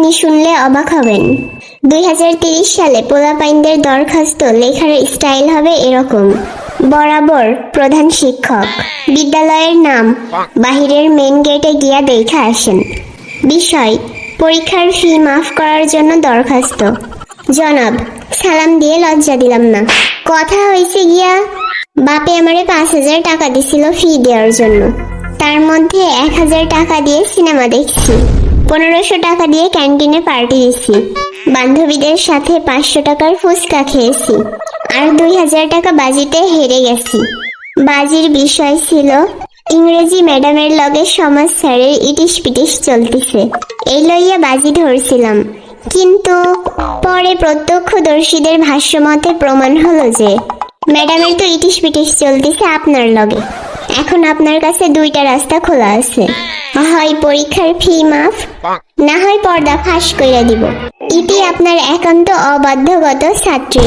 আপনি শুনলে অবাক হবেন। 2030 সালে পোলাপাইনদের দরখাস্ত লেখার স্টাইল হবে এরকম: বরাবর প্রধান শিক্ষক, বিদ্যালয়ের নাম, বাহিরের মেন গেটে গিয়া দেখা আসেন। বিষয়: পরীক্ষার ফি মাফ করার জন্য দরখাস্ত। জনাব, সালাম দিয়ে লজ্জা দিলাম না। কথা হয়েছে গিয়া, বাপে আমারে 5,000 টাকা দিছিল ফি দেওয়ার জন্য। তার মধ্যে 1,000 টাকা দিয়ে সিনেমা দেখছি, 1500 টাকা দিয়ে ক্যান্টিনে পার্টি দিছি, বান্ধবীদের সাথে 500 টাকার ফুচকা খেয়েছি, আর 2,000 টাকা বাজিতে হেরে গেছি। বাজির বিষয় ছিল ইংরেজি ম্যাডামের লগে সমাজ স্যারের ইটিস পিটিস চলতিছে, এই লইয়া বাজি ধরছিলাম। কিন্তু পরে প্রত্যক্ষদর্শীদের ভাষ্যমতে প্রমাণ হলো যে ম্যাডামের তো ইটিস পিটিস চলতিছে আপনার লগে। এখন আপনার কাছে দুইটা রাস্তা খোলা আছে, হয় পরীক্ষার ফি মাফ, না হয় পর্দা ফাঁস কইরা দিব। ইটি আপনার একান্ত অবাধ্যগত ছাত্রী।